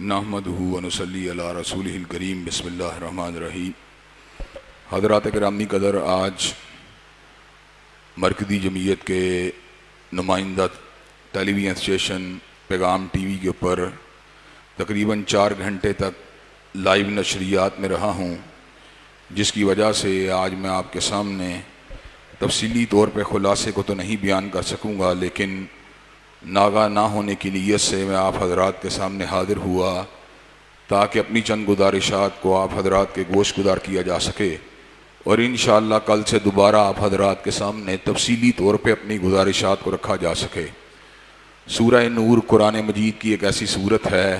نحمدہ ونصلی علی رسولہ الکریم بسم اللہ الرحمن الرحیم۔ حضرات گرامی قدر، آج مرکزی جمعیت کے نمائندہ ٹیلی ویژن اسٹیشن پیغام ٹی وی کے اوپر تقریباً 4 گھنٹے تک لائیو نشریات میں رہا ہوں، جس کی وجہ سے آج میں آپ کے سامنے تفصیلی طور پہ خلاصے کو تو نہیں بیان کر سکوں گا، لیکن ناگاہ نہ ہونے کی نیت سے میں آپ حضرات کے سامنے حاضر ہوا تاکہ اپنی چند گزارشات کو آپ حضرات کے گوش گزار کیا جا سکے، اور انشاءاللہ کل سے دوبارہ آپ حضرات کے سامنے تفصیلی طور پہ اپنی گزارشات کو رکھا جا سکے۔ سورہ نور قرآن مجید کی ایک ایسی صورت ہے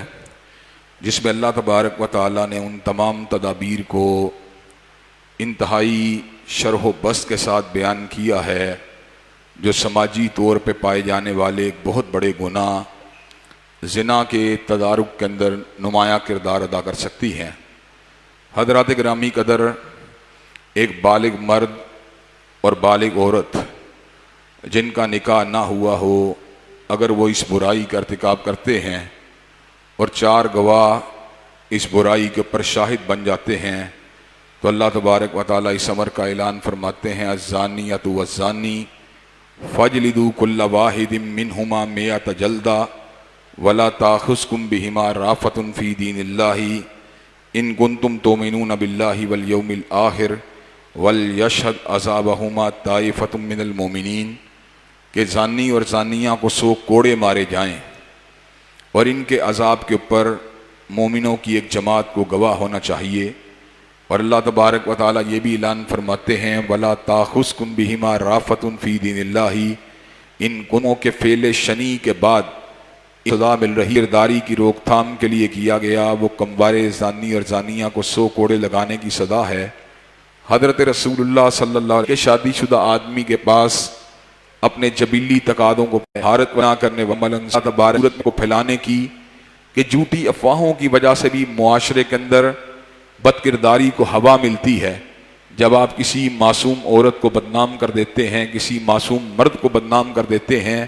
جس میں اللہ تبارک و تعالیٰ نے ان تمام تدابیر کو انتہائی شرح و بسط کے ساتھ بیان کیا ہے جو سماجی طور پہ پائے جانے والے ایک بہت بڑے گناہ زنا کے تدارک کے اندر نمایاں کردار ادا کر سکتی ہیں۔ حضرات گرامی قدر، ایک بالغ مرد اور بالغ عورت جن کا نکاح نہ ہوا ہو، اگر وہ اس برائی کا ارتکاب کرتے ہیں اور 4 گواہ اس برائی کے اوپر شاہد بن جاتے ہیں، تو اللہ تبارک و تعالیٰ اس امر کا اعلان فرماتے ہیں الزانیۃ والزانی فاجلدوا کل واحد منہما 100 جلدہ ولا تاخذکم بہما رأفۃ فی دین اللہ ان کنتم تؤمنون باللہ والیوم الآخر ولیشہد عذابہما طائفۃ من المؤمنین، کہ زانی اور زانیہ کو 100 کوڑے مارے جائیں اور ان کے عذاب کے اوپر مومنوں کی ایک جماعت کو گواہ ہونا چاہیے۔ اور اللہ تبارک و تعالیٰ یہ بھی اعلان فرماتے ہیں وَلَا تَأْخُذْكُمْ بِهِمَا رَأْفَةٌ فِي دِينِ اللَّهِ، ان گناہوں کے فعل شنی کے بعد سزا مل رہی کرداری کی روک تھام کے لیے کیا گیا وہ کموارے زانی اور زانیہ کو 100 کوڑے لگانے کی سزا ہے۔ حضرت رسول اللہ صلی اللہ علیہ وسلم کے شادی شدہ آدمی کے پاس اپنے جبلی تقاضوں کو مہارت بنا کرنے و تبارک کو پھیلانے کی کہ جھوٹی افواہوں کی وجہ سے بھی معاشرے کے اندر بد کرداری کو ہوا ملتی ہے۔ جب آپ کسی معصوم عورت کو بدنام کر دیتے ہیں، کسی معصوم مرد کو بدنام کر دیتے ہیں،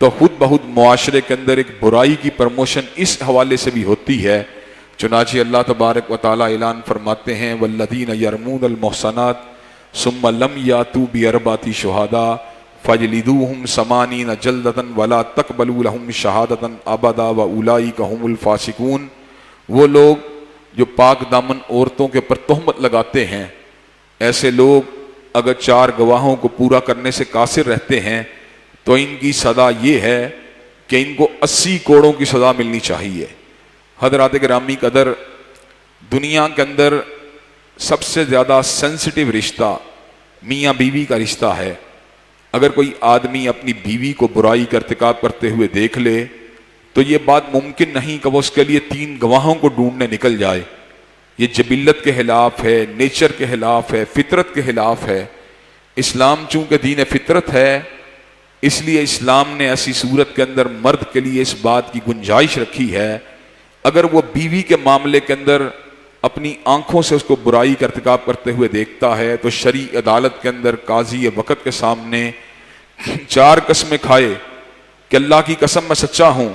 تو خود بخود معاشرے کے اندر ایک برائی کی پروموشن اس حوالے سے بھی ہوتی ہے۔ چنانچہ اللہ تبارک و تعالیٰ اعلان فرماتے ہیں والذین یرمون المحصنات ثم لم یاتوا باربعۃ شہداء فاجلدوہم 80 جلدۃ ولا تقبلوا لہم شہادۃ ابدا واولئک ھم الفاسقون۔ وہ لوگ جو پاک دامن عورتوں کے اوپر تہمت لگاتے ہیں، ایسے لوگ اگر 4 گواہوں کو پورا کرنے سے قاصر رہتے ہیں تو ان کی سزا یہ ہے کہ ان کو 80 کوڑوں کی سزا ملنی چاہیے۔ حضرات گرامی قدر، دنیا کے اندر سب سے زیادہ سینسٹیو رشتہ میاں بیوی کا رشتہ ہے۔ اگر کوئی آدمی اپنی بیوی کو برائی کا ارتکاب کرتے ہوئے دیکھ لے تو یہ بات ممکن نہیں کہ وہ اس کے لیے 3 گواہوں کو ڈھونڈنے نکل جائے۔ یہ جبلت کے خلاف ہے، نیچر کے خلاف ہے، فطرت کے خلاف ہے۔ اسلام چونکہ دین فطرت ہے، اس لیے اسلام نے ایسی صورت کے اندر مرد کے لیے اس بات کی گنجائش رکھی ہے اگر وہ بیوی کے معاملے کے اندر اپنی آنکھوں سے اس کو برائی کا ارتکاب کرتے ہوئے دیکھتا ہے تو شرعی عدالت کے اندر قاضی وقت کے سامنے 4 قسمیں کھائے کہ اللہ کی قسم میں سچا ہوں،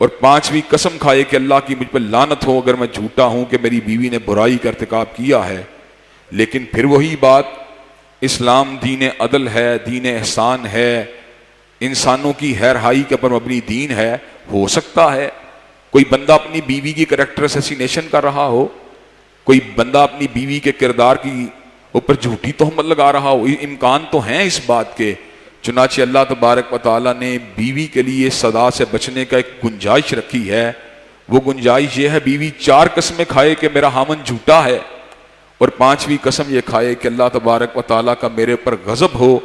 اور 5ویں قسم کھائے کہ اللہ کی مجھ پر لعنت ہو اگر میں جھوٹا ہوں کہ میری بیوی نے برائی کا ارتکاب کیا ہے۔ لیکن پھر وہی بات، اسلام دین عدل ہے، دین احسان ہے، انسانوں کی خیرخواہی کے پر مبنی دین ہے۔ ہو سکتا ہے کوئی بندہ اپنی بیوی کی کریکٹر اسیسینیشن کر رہا ہو، کوئی بندہ اپنی بیوی کے کردار کی اوپر جھوٹی تہمت لگا رہا ہو، امکان تو ہیں اس بات کے۔ چنانچہ اللہ تبارک و تعالیٰ نے بیوی کے لیے سزا سے بچنے کا ایک گنجائش رکھی ہے۔ وہ گنجائش یہ ہے بیوی 4 قسمیں کھائے کہ میرا خامن جھوٹا ہے، اور 5ویں قسم یہ کھائے کہ اللہ تبارک و تعالیٰ کا میرے پر غضب ہو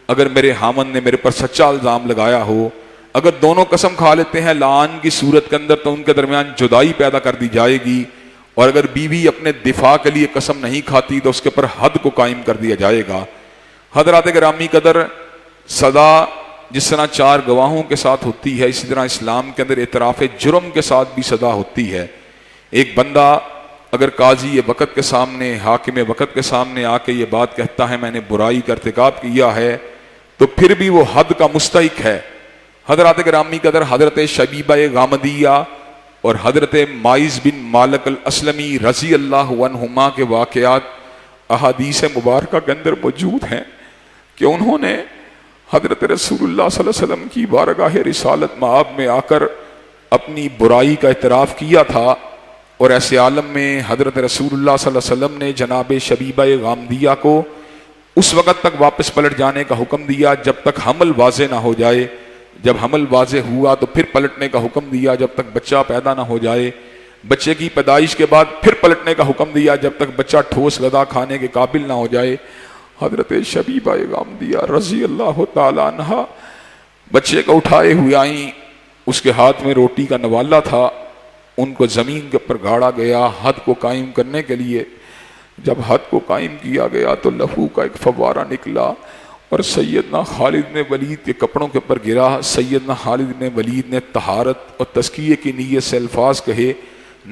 اگر میرے خامن نے میرے پر سچا الزام لگایا ہو۔ اگر دونوں قسم کھا لیتے ہیں لعان کی صورت کے اندر تو ان کے درمیان جدائی پیدا کر دی جائے گی، اور اگر بیوی اپنے دفاع کے لیے قسم نہیں کھاتی تو اس کے پر حد کو قائم کر دیا جائے گا۔ حضرات گرامی قدر، سزا جس طرح 4 گواہوں کے ساتھ ہوتی ہے، اسی طرح اسلام کے اندر اعتراف جرم کے ساتھ بھی سزا ہوتی ہے۔ ایک بندہ اگر قاضی وقت کے سامنے، حاکم وقت کے سامنے آ کے یہ بات کہتا ہے میں نے برائی کا ارتکاب کیا ہے، تو پھر بھی وہ حد کا مستحق ہے۔ حضرات گرامی قدر، حضرت شبیبہ غامدیہ اور حضرت مائز بن مالک الاسلمی رضی اللہ عنہما کے واقعات احادیث مبارکہ کے اندر موجود ہیں کہ انہوں نے حضرت رسول اللہ صلی اللہ علیہ وسلم کی بارگاہ رسالت مآب میں آ کر اپنی برائی کا اعتراف کیا تھا، اور ایسے عالم میں حضرت رسول اللہ صلی اللہ علیہ وسلم نے جناب شبیبہ غامدیہ کو اس وقت تک واپس پلٹ جانے کا حکم دیا جب تک حمل واضح نہ ہو جائے، جب حمل واضح ہوا تو پھر پلٹنے کا حکم دیا جب تک بچہ پیدا نہ ہو جائے، بچے کی پیدائش کے بعد پھر پلٹنے کا حکم دیا جب تک بچہ ٹھوس غذا کھانے کے قابل نہ ہو جائے۔ حضرت شبیبہ غامدیہ رضی اللہ تعالی عنہا بچے کو اٹھائے ہوئے آئیں، اس کے ہاتھ میں روٹی کا نوالا تھا، ان کو زمین کے اوپر گاڑا گیا حد کو قائم کرنے کے لیے۔ جب حد کو قائم کیا گیا تو لہو کا ایک فوارہ نکلا اور سیدنا خالد بن ولید کے کپڑوں کے اوپر گرا۔ سیدنا خالد بن ولید نے طہارت اور تزکیے کی نیت سے الفاظ کہے،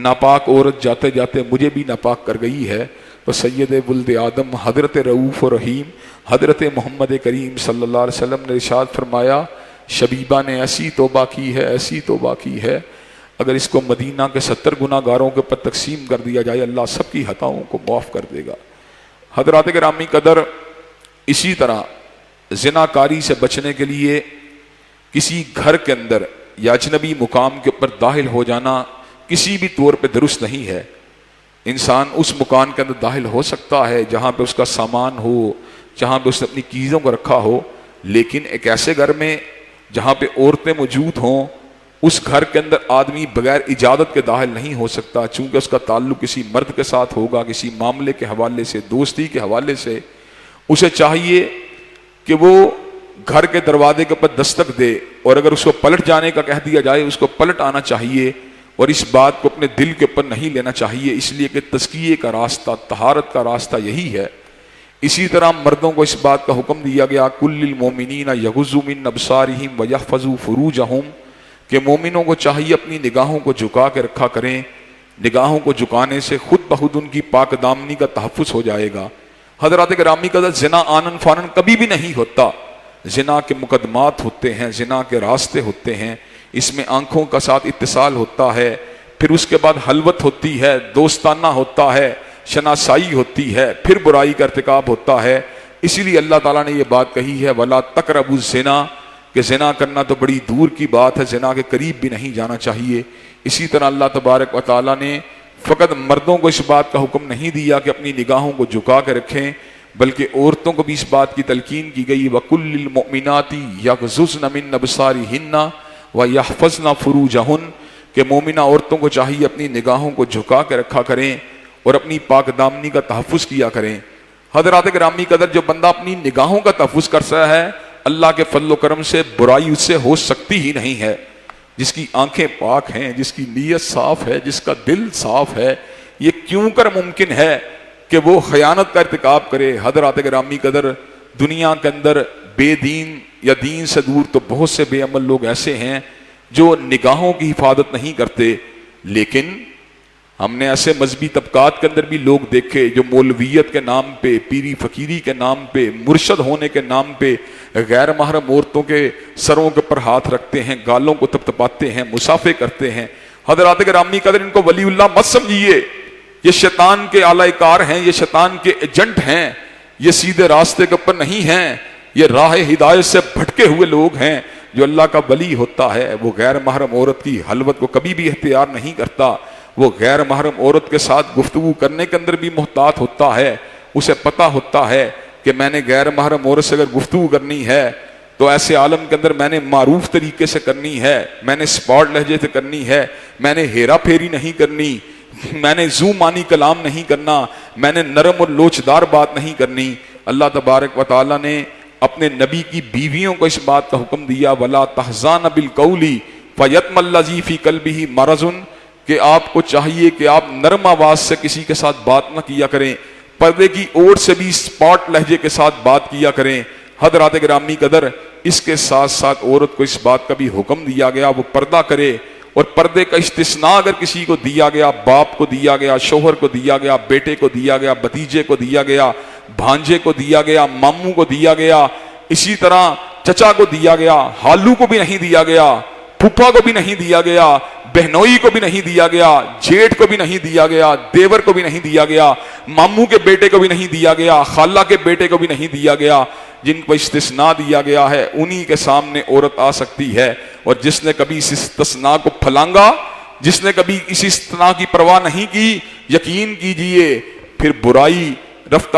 ناپاک عورت جاتے جاتے مجھے بھی ناپاک کر گئی ہے۔ تو سید ولد آدم حضرت رؤوف و رحیم حضرت محمد کریم صلی اللہ علیہ وسلم نے ارشاد فرمایا، شبیبہ نے ایسی توبہ کی ہے، ایسی توبہ کی ہے، اگر اس کو مدینہ کے 70 گناہ گاروں کے اوپر تقسیم کر دیا جائے اللہ سب کی خطاؤں کو معاف کر دے گا۔ حضرات گرامی قدر، اسی طرح زنا کاری سے بچنے کے لیے کسی گھر کے اندر یا اجنبی مقام کے اوپر داخل ہو جانا کسی بھی طور پہ درست نہیں ہے۔ انسان اس مکان کے اندر داخل ہو سکتا ہے جہاں پہ اس کا سامان ہو، جہاں پہ اس نے اپنی چیزوں کو رکھا ہو، لیکن ایک ایسے گھر میں جہاں پہ عورتیں موجود ہوں، اس گھر کے اندر آدمی بغیر اجازت کے داخل نہیں ہو سکتا، چونکہ اس کا تعلق کسی مرد کے ساتھ ہوگا، کسی معاملے کے حوالے سے، دوستی کے حوالے سے۔ اسے چاہیے کہ وہ گھر کے دروازے کے اوپر دستک دے، اور اگر اس کو پلٹ جانے کا کہہ دیا جائے اس کو پلٹ آنا چاہیے، اور اس بات کو اپنے دل کے اوپر نہیں لینا چاہیے، اس لیے کہ تزکیے کا راستہ، طہارت کا راستہ یہی ہے۔ اسی طرح مردوں کو اس بات کا حکم دیا گیا، کل للمؤمنین یغضوا من ابصارہم ویحفظوا فروجہم، کہ مومنوں کو چاہیے اپنی نگاہوں کو جھکا کے رکھا کریں، نگاہوں کو جھکانے سے خود بخود ان کی پاک دامنی کا تحفظ ہو جائے گا۔ حضرات گرامی قدر، زنا آنن فانن کبھی بھی نہیں ہوتا، زنا کے مقدمات ہوتے ہیں، زنا کے راستے ہوتے ہیں، اس میں آنکھوں کا ساتھ اتصال ہوتا ہے، پھر اس کے بعد حلوت ہوتی ہے، دوستانہ ہوتا ہے، شناسائی ہوتی ہے، پھر برائی کا ارتکاب ہوتا ہے۔ اسی لیے اللہ تعالیٰ نے یہ بات کہی ہے، وَلَا تَقْرَبُوا الزِّنَا، کہ زنا کرنا تو بڑی دور کی بات ہے، زنا کے قریب بھی نہیں جانا چاہیے۔ اسی طرح اللہ تبارک و تعالیٰ نے فقط مردوں کو اس بات کا حکم نہیں دیا کہ اپنی نگاہوں کو جھکا کے رکھیں، بلکہ عورتوں کو بھی اس بات کی تلقین کی گئی، وَقُلْ لِلْمُؤْمِنَاتِ يَغْضُضْنَ مِنْ أَبْصَارِهِنَّ وَيَحْفَظْنَ فُرُوجَهُنَّ، کہ مومنہ عورتوں کو چاہیے اپنی نگاہوں کو جھکا کے رکھا کریں اور اپنی پاک دامنی کا تحفظ کیا کریں۔ حضرات گرامی قدر، جو بندہ اپنی نگاہوں کا تحفظ کر سکتا ہے، اللہ کے فضل و کرم سے برائی اس سے ہو سکتی ہی نہیں ہے۔ جس کی آنکھیں پاک ہیں، جس کی نیت صاف ہے، جس کا دل صاف ہے، یہ کیوں کر ممکن ہے کہ وہ خیانت کا ارتکاب کرے؟ حضرات گرامی قدر، دنیا کے اندر بے دین یا دین سے دور تو بہت سے بے عمل لوگ ایسے ہیں جو نگاہوں کی حفاظت نہیں کرتے، لیکن ہم نے ایسے مذہبی طبقات کے اندر بھی لوگ دیکھے جو مولویت کے نام پہ، پیری فقیری کے نام پہ، مرشد ہونے کے نام پہ غیر محرم عورتوں کے سروں کے پر ہاتھ رکھتے ہیں، گالوں کو تپتپاتے ہیں، مصافحے کرتے ہیں۔ حضرات گرامی قدر، ان کو ولی اللہ مت سمجھیے، یہ شیطان کے اعلی کار ہیں، یہ شیطان کے ایجنٹ ہیں، یہ سیدھے راستے کے اوپر نہیں ہیں، یہ راہ ہدایت سے بھٹکے ہوئے لوگ ہیں۔ جو اللہ کا ولی ہوتا ہے وہ غیر محرم عورت کی حلوت کو کبھی بھی اختیار نہیں کرتا، وہ غیر محرم عورت کے ساتھ گفتگو کرنے کے اندر بھی محتاط ہوتا ہے۔ اسے پتہ ہوتا ہے کہ میں نے غیر محرم عورت سے اگر گفتگو کرنی ہے تو ایسے عالم کے اندر میں نے معروف طریقے سے کرنی ہے، میں نے سپاٹ لہجے سے کرنی ہے، میں نے ہیرا پھیری نہیں کرنی، میں نے زو مانی کلام نہیں کرنا، میں نے نرم اور لوچدار بات نہیں کرنی۔ اللہ تبارک و تعالیٰ نے اپنے نبی کی بیویوں کو اس بات کا حکم دیا، وَلَا تَحْزَانَ بِالْقَوْلِ فَيَطْمَ الَّذِي فِي قَلْبِهِ مَرَضٌ، کہ آپ کو چاہیے کہ آپ نرم آواز سے کسی کے ساتھ بات نہ کیا کریں، پردے کی اوٹ سے بھی سپاٹ لہجے کے ساتھ بات کیا کریں۔ حضرات گرامی قدر، اس کے ساتھ ساتھ عورت کو اس بات کا بھی حکم دیا گیا وہ پردہ کرے، اور پردے کا استثناء اگر کسی کو دیا گیا، باپ کو دیا گیا، شوہر کو دیا گیا، بیٹے کو دیا گیا، بھتیجے کو دیا گیا، بھانجے کو دیا گیا، ماموں کو دیا گیا، اسی طرح چچا کو دیا گیا، ہالو کو بھی نہیں دیا گیا، پھپھا کو بھی نہیں دیا گیا، بہنوئی کو بھی نہیں دیا گیا، جیٹھ کو بھی نہیں دیا گیا، دیور کو بھی نہیں دیا گیا، ماموں کے بیٹے کو بھی نہیں دیا گیا، خالہ کے بیٹے کو بھی نہیں دیا گیا۔ جن کو استثناء دیا گیا ہے انہی کے سامنے عورت آ سکتی ہے، اور جس نے کبھی اس استثناء کو پھلانگا، جس نے کبھی اس استثناء کی پرواہ نہیں کی، یقین کیجئے پھر برائی رفتہ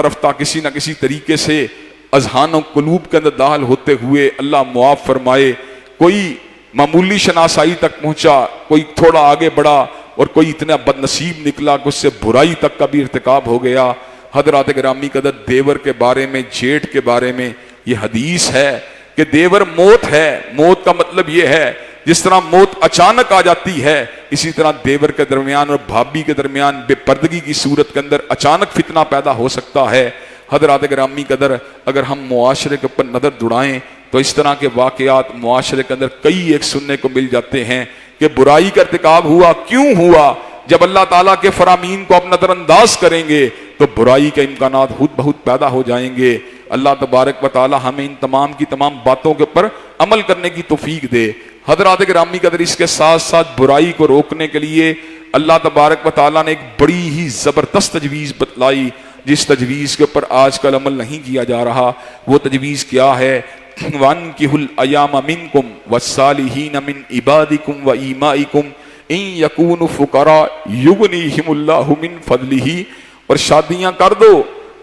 رفتہ کسی نہ کسی طریقے سے اذہان و قلوب کے اندر داخل ہوتے ہوئے، اللہ معاف فرمائے، کوئی معمولی شناسائی تک پہنچا، کوئی تھوڑا آگے بڑھا، اور کوئی اتنا بد نصیب نکلا کہ اس سے برائی تک کا بھی ارتکاب ہو گیا۔ حضرات گرامی قدر، دیور کے بارے میں، جیٹھ کے بارے میں یہ حدیث ہے کہ دیور موت ہے۔ موت کا مطلب یہ ہے جس طرح موت اچانک آ جاتی ہے، اسی طرح دیور کے درمیان اور بھابی کے درمیان بے پردگی کی صورت کے اندر اچانک فتنہ پیدا ہو سکتا ہے۔ حضرات گرامی قدر، اگر ہم معاشرے کے اوپر نظر دوڑائیں تو اس طرح کے واقعات معاشرے کے اندر کئی ایک سننے کو مل جاتے ہیں کہ برائی کا ارتکاب ہوا۔ کیوں ہوا؟ جب اللہ تعالیٰ کے فرامین کو آپ نظر انداز کریں گے تو برائی کے امکانات خود بہت پیدا ہو جائیں گے۔ اللہ تبارک و تعالیٰ ہمیں ان تمام کی تمام باتوں کے اوپر عمل کرنے کی توفیق دے۔ حضرات گرامی قدر، اس کے ساتھ ساتھ برائی کو روکنے کے لیے اللہ تبارک و تعالیٰ نے ایک بڑی ہی زبردست تجویز بتلائی، جس تجویز کے اوپر آج کل عمل نہیں کیا جا رہا۔ وہ تجویز کیا ہے؟ وَأَنكِحُوا الْأَيَامَ مِنكُمْ وَالصَّالِحِينَ مِنْ عِبَادِكُمْ وَإِمَائِكُمْ إِن يَكُونُوا فُقَرَاءَ يُغْنِيهِمُ اللَّهُ مِنْ فَضْلِهِ، اور شادیاں کر دو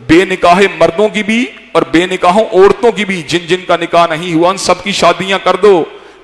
بے نکاح مردوں کی بھی اور بے نکاحوں عورتوں کی بھی، جن جن کا نکاح نہیں ہوا ان سب کی شادیاں کر دو۔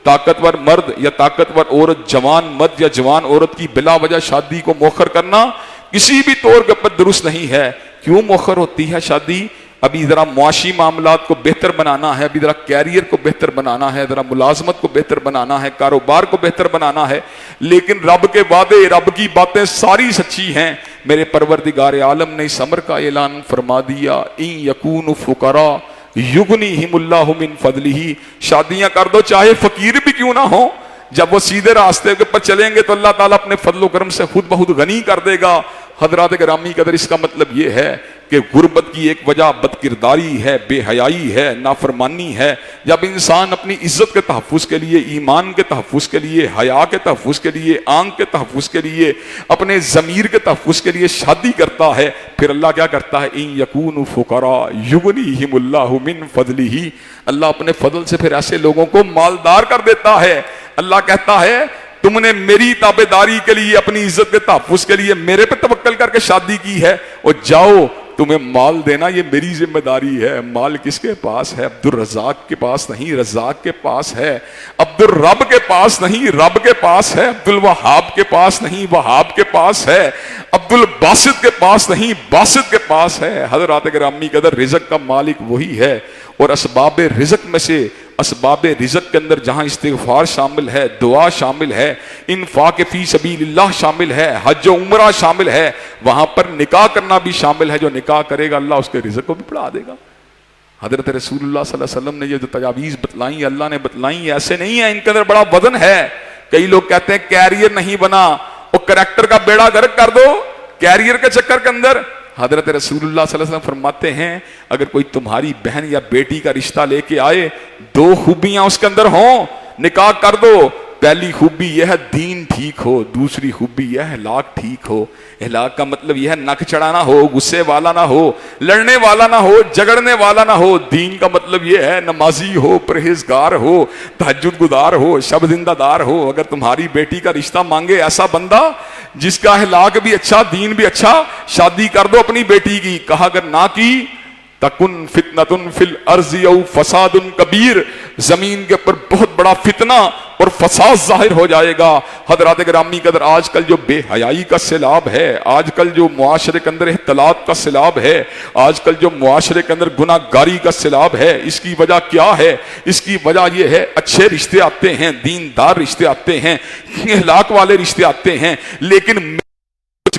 طاقتور مرد یا طاقتور عورت، جوان مرد یا جوان عورت کی بلا وجہ شادی کو مؤخر کرنا کسی بھی طور کے اوپر درست نہیں ہے۔ کیوں مؤخر ہوتی ہے شادی؟ ابھی ذرا معاشی معاملات کو بہتر بنانا ہے، ابھی ذرا کیریئر کو بہتر بنانا ہے، ذرا ملازمت کو بہتر بنانا ہے، کاروبار کو بہتر بنانا ہے، لیکن رب کے وعدے، رب کی باتیں ساری سچی ہیں۔ میرے پروردگار عالم نے اس امر کا اعلان فرما دیا، ان یکونوا فقراء یغنیہم اللہ من فضلہ، شادیاں کر دو چاہے فقیر بھی کیوں نہ ہو، جب وہ سیدھے راستے کے پر چلیں گے تو اللہ تعالیٰ اپنے فضل و کرم سے خود بخود غنی کر دے گا۔ حضرات گرامی قدر، اس کا مطلب یہ ہے کہ غربت کی ایک وجہ بد کرداری ہے، بے حیائی ہے، نافرمانی ہے۔ جب انسان اپنی عزت کے تحفظ کے لیے، ایمان کے تحفظ کے لیے، حیا کے تحفظ کے لیے، آنکھ کے تحفظ کے لیے، اپنے ضمیر کے تحفظ کے لیے شادی کرتا ہے، پھر اللہ کیا کرتا ہے؟ ان یکونوا فقراء یغنیہم اللہ من فضلہ، اللہ اپنے فضل سے پھر ایسے لوگوں کو مالدار کر دیتا ہے۔ اللہ کہتا ہے تم نے میری تابعداری کے لیے، اپنی عزت کے تحفظ کے لیے میرے پہ توکل کر کے شادی کی ہے، اور جاؤ تمہیں مال دینا یہ میری ذمہ داری ہے۔ مال کس کے پاس ہے؟ عبد الرزاق کے پاس نہیں، رزاق کے پاس ہے۔ عبد الرب کے پاس نہیں، رب کے پاس ہے۔ عبد الوہاب کے پاس نہیں، وہاب کے پاس ہے۔ عبد الباسط کے پاس نہیں، باسط کے پاس ہے۔ حضرات گرامی قدر، رزق کا مالک وہی ہے، اور اسباب رزق میں سے، اسباب رزق کے اندر جہاں استغفار شامل ہے، دعا شامل ہے، انفاق فی سبیل اللہ شامل ہے، حج و عمرہ شامل ہے، وہاں پر نکاح کرنا بھی شامل ہے۔ جو نکاح کرے گا اللہ اس کے رزق کو بھی بڑھا دے گا۔ حضرت رسول اللہ صلی اللہ علیہ وسلم نے یہ جو تجاویز بتلائیں، اللہ نے بتلائیں، ایسے نہیں ہیں، ان کے اندر بڑا وزن ہے۔ کئی لوگ کہتے ہیں کیریئر نہیں بنا، وہ کریکٹر کا بیڑا غرق کر دو کیریئر کے چکر کے اندر۔ حضرت رسول اللہ صلی اللہ علیہ وسلم فرماتے ہیں اگر کوئی تمہاری بہن یا بیٹی کا رشتہ لے کے آئے، دو خوبیاں اس کے اندر ہوں، نکاح کر دو۔ پہلی خوبی یہ ہے دین ٹھیک ہو، دوسری خوبی یہ ہے اخلاق ٹھیک ہو۔ اخلاق کا مطلب یہ ہے نک چڑھانا ہو، غصے والا نہ ہو، لڑنے والا نہ ہو، جھگڑنے والا نہ ہو۔ دین کا مطلب یہ ہے نمازی ہو، پرہیزگار ہو، تہجد گزار ہو، شب زندہ دار ہو۔ اگر تمہاری بیٹی کا رشتہ مانگے ایسا بندہ جس کا اخلاق بھی اچھا، دین بھی اچھا، شادی کر دو اپنی بیٹی کی۔ کہا اگر نہ کی تکن فتنۃ فی الارض او فساد کبیر، زمین کے اوپر بہت بڑا فتنہ اور فساد ظاہر ہو جائے گا۔ حضرات گرامی قدر، آج کل جو بے حیائی کا سیلاب ہے، آج کل جو معاشرے کے اندر اختلاط کا سیلاب ہے، آج کل جو معاشرے کے اندر گناہ گاری کا سیلاب ہے، اس کی وجہ کیا ہے؟ اس کی وجہ یہ ہے اچھے رشتے آتے ہیں، دیندار رشتے آتے ہیں، اخلاق والے رشتے آتے ہیں، لیکن کچھ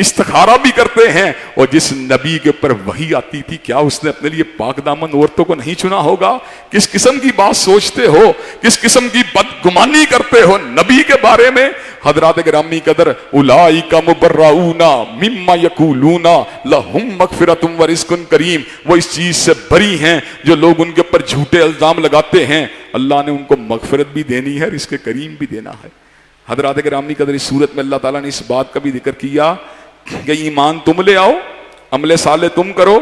استخارہ بھی کرتے ہیں. اور جس نبی کے اوپر وحی آتی تھی کیا اس نے اپنے لیے پاک دامن عورتوں کو نہیں چنا ہوگا؟ کس قسم کی بات سوچتے ہو، کس قسم کی بدگمانی کرتے ہو نبی کے بارے میں. حضرات گرامی قدر، اولئک مبرؤون مما یقولون لہم مغفرۃ ورزق کریم، وہ اس چیز سے بری ہیں جو لوگ ان کے اوپر جھوٹے الزام لگاتے ہیں. اللہ نے ان کو مغفرت بھی دینی ہے، رزق کریم بھی دینا ہے. حضرات گرامی قدر، اس صورت میں اللہ تعالیٰ نے اس بات کا بھی ذکر کیا کہ ایمان تم لے آؤ، عمل صالح تم کرو،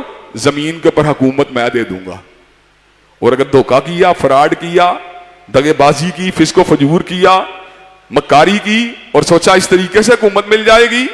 زمین کے اوپر حکومت میں دے دوں گا. اور اگر دھوکہ کیا، فراڈ کیا، دغے بازی کی، فسق و فجور کیا، مکاری کی اور سوچا اس طریقے سے حکومت مل جائے گی،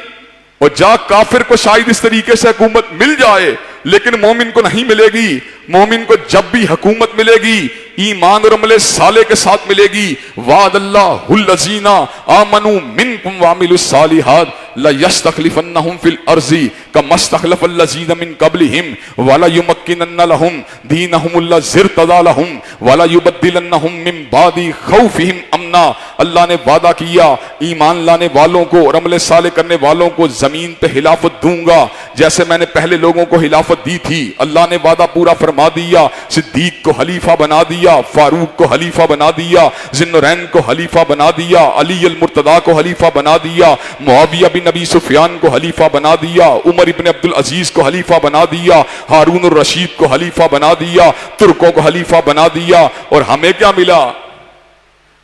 اور جا کافر کو شاید اس طریقے سے حکومت مل جائے لیکن مومن کو نہیں ملے گی. مومن کو جب بھی حکومت ملے گی ایمان اور عمل صالح کے ساتھ ملے گی. وعد اللہ الذین آمنوا منکم وعملوا الصالحات لَيَسْتَخْلِفَنَّهُمْ فِي الْأَرْضِ كَمَا اسْتَخْلَفَ الَّذِينَ مِنْ قَبْلِهِمْ وَلَيُمَكِّنَنَّ لَهُمْ دِينَهُمُ الَّذِي ارْتَضَىٰ لَهُمْ وَلَيُبَدِّلَنَّهُمْ مِنْ بَعْدِ خَوْفِهِمْ أَمْنًا. اللہ نے وعدہ کیا ایمان لانے والوں کو اور عمل صالح کرنے والوں کو زمین پہ خلافت دوں گا جیسے میں نے پہلے لوگوں کو خلافت دی تھی. اللہ نے وعدہ پورا فرما دیا. صدیق کو خلیفہ بنا دیا، فاروق کو خلیفہ بنا دیا، ذی النورین کو خلیفہ بنا دیا، علی المرتضیٰ کو خلیفہ بنا دیا، معاویہ بن ابی سفیان کو خلیفہ بنا دیا، عمر ابن عبد العزیز کو خلیفہ بنا دیا، ہارون الرشید کو خلیفہ بنا دیا، ترکوں کو خلیفہ بنا دیا. اور ہمیں کیا ملا؟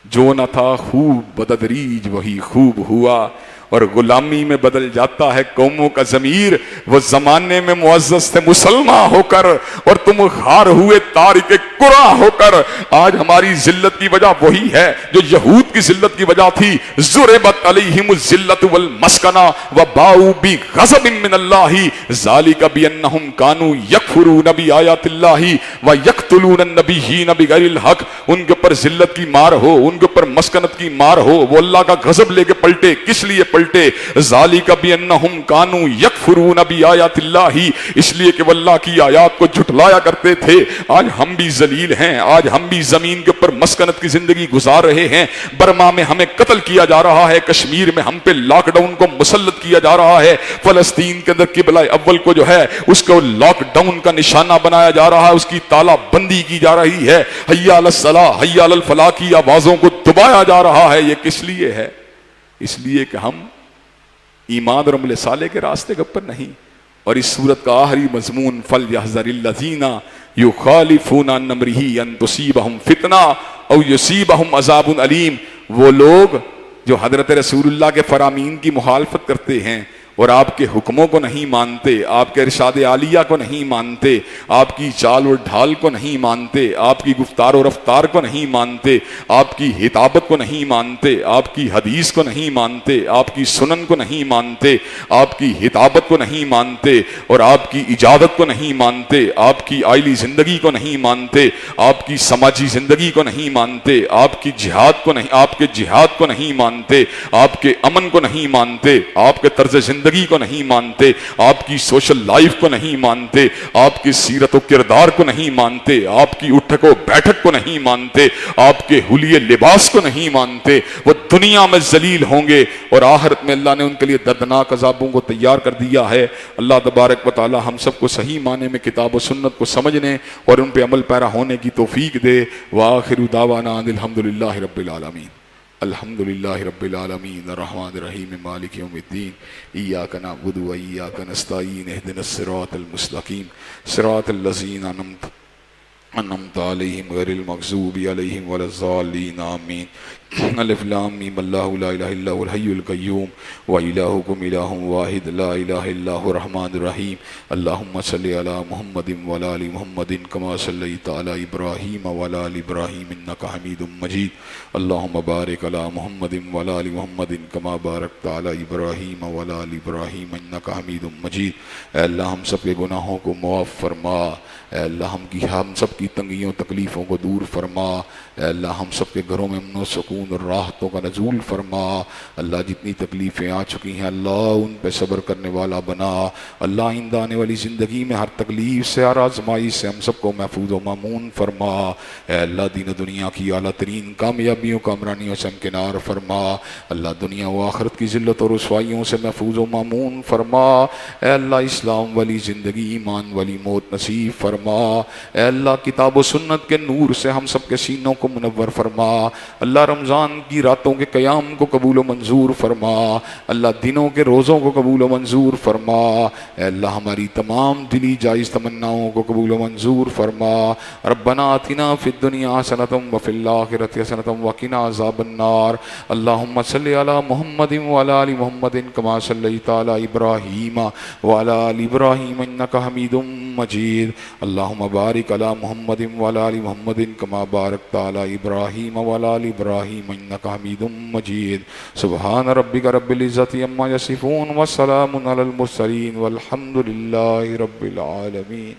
جو نہ تھا خوب بتدریج وہی خوب ہوا. اور غلامی میں بدل جاتا ہے قوموں کا ضمیر. وہ زمانے میں معزز تھے مسلمان ہو کر اور تم خار ہوئے تارک قرآن ہو کر. آج ہماری ذلت کی وجہ وہی ہے جو یہود کی ذلت کی وجہ تھی. ضربت علیہم الذلۃ والمسکنہ وباؤوا بغضب من اللہ ذلک بانہم کانوا یکفرون بآیات اللہ ویقتلون النبیین بغیر الحق. ان کے اوپر ذلت کی مار ہو، ان کے اوپر مسکنت کی مار ہو، وہ اللہ کا غضب لے کے پلٹے. کس لیے پلٹے؟ ذالک بانہم کانوا یکفرون بآیات اللہ، اس لیے کہ وہ اللہ کی آیات کو جھٹلایا کرتے تھے. آج ہم بھی ذلیل ہیں، آج ہم بھی زمین کے اوپر مسکنت کی زندگی گزار رہے ہیں. برما میں ہمیں قتل کیا جا رہا ہے، کشمیر میں ہم پہ لاک ڈاؤن کو مسلط کیا جا رہا ہے، فلسطین کے اندر قبلہ اول کو جو ہے اس کو لاک ڈاؤن کا نشانہ بنایا جا رہا ہے، اس کی تالا بندی کی جا رہی ہے، حی علی الصلاۃ حی علی الفلاح کی آوازوں کو دبایا جا رہا ہے. یہ کس لیے ہے؟ اس لیے کہ ہم ایمان اور عمل صالح کے راستے کے اوپر نہیں. اور اس صورت کا آخری مضمون فَلْيَحْذَرِ الَّذِينَ يُخَالِفُونَ عَنْ أَمْرِهِ أَن تُصِيبَهُمْ فِتْنَةٌ أَوْ يُصِيبَهُمْ عَذَابٌ أَلِيمٌ. وہ لوگ جو حضرت رسول اللہ کے فرامین کی مخالفت کرتے ہیں اور آپ کے حکموں کو نہیں مانتے، آپ کے ارشاد عالیہ کو نہیں مانتے، آپ کی چال و ڈھال کو نہیں مانتے، آپ کی گفتار و رفتار کو نہیں مانتے، آپ کی ہدابت کو نہیں مانتے، آپ کی حدیث کو نہیں مانتے، آپ کی سنن کو نہیں مانتے، آپ کی ہدابت کو نہیں مانتے اور آپ کی اجازت کو نہیں مانتے، آپ کی آئلی زندگی کو نہیں مانتے، آپ کی سماجی زندگی کو نہیں مانتے، آپ کی جہاد کو نہیں، آپ کے جہاد کو نہیں مانتے، آپ کے امن کو نہیں مانتے، آپ کے طرز زندگی کو نہیں مانتے، آپ کی سوشل لائف کو نہیں مانتے، آپ کی سیرت و کردار کو نہیں مانتے، آپ کی اٹھک و بیٹھک کو نہیں مانتے، آپ کے حلیے لباس کو نہیں مانتے، وہ دنیا میں ذلیل ہوں گے اور آخرت میں اللہ نے ان کے لیے دردناک عذابوں کو تیار کر دیا ہے. اللہ تبارک و تعالی ہم سب کو صحیح معنی میں کتاب و سنت کو سمجھنے اور ان پہ عمل پیرا ہونے کی توفیق دے. وآخر دعوانا ان الحمدللہ رب العالمین. الحمد للہ رب العالمین الرحمن الرحیم مالک یوم الدین ایاک نعبد و ایاک نستعین اہدنا الصراط المستقیم صراط الذین انعمت علیہم غیر المغضوب علیہم ولا الضالین آمین. الف لام میم اللہ لا الہ الا هو الحی القیوم و الہکم الہ واحد لا الہ الا هو الرحمن الرحیم. اللہم صلی علی محمد و علی آل محمد کما صلیت علی ابراہیم و علی آل ابراہیم انک حمید مجید. اللہم بارک علی محمد و علی آل محمد کما بارکت علی ابراہیم و علی آل ابراہیم انک حمید مجید. اے اللہ ہم سب کے گناہوں کو معاف فرما. اے اللہ ہم سب کی تنگیوں تکلیفوں کو دور فرما. اے اللہ ہم سب کے گھروں میں امن و سکون سکون اور راحتوں کا نزول فرما۔ اللہ جتنی تکلیفیں آ چکی ہیں اللہ ان پہ صبر کرنے والا بنا۔ اللہ آئندہ آنے والی زندگی میں ہر تکلیف سے ہر آزمائش سے ہم سب کو محفوظ و مامون فرما۔ اے اللہ دین و دنیا کی اعلیٰ ترین کامیابیوں کامرانیوں سے ہمکنار فرما۔ اللہ دنیا و آخرت کی ذلت اور رسوائیوں سے محفوظ و مامون فرما۔ اے اللہ اسلام والی زندگی ایمان والی موت نصیب فرما۔ اے اللہ کتاب و سنت کے نور سے ہم سب کے سینوں کو منور فرما۔ اللہ رمضان کی راتوں کے قیام کو قبول و منظور فرما۔ اللہ دنوں کے روزوں کو قبول و منظور فرما۔ اے اللہ ہماری تمام دلی جائز تمناؤں کو قبول و منظور فرما۔ ربنا آتنا فی الدنیا حسنۃ وفی الآخرۃ حسنۃ وقنا عذاب النار۔ اللہم صلی علی محمد وعلی آل محمد کما صلیت علی ابراہیم وعلی آل ابراہیم انک حمید مجید۔ اللہم بارک علی محمد وعلی آل محمد کما بارکت علی ابراہیم وعلی آل ابراہیم انک حمید مجید۔ سبحان ربک رب العزۃ عما یصفون وسلام علی المرسلین والحمد للہ رب العالمین۔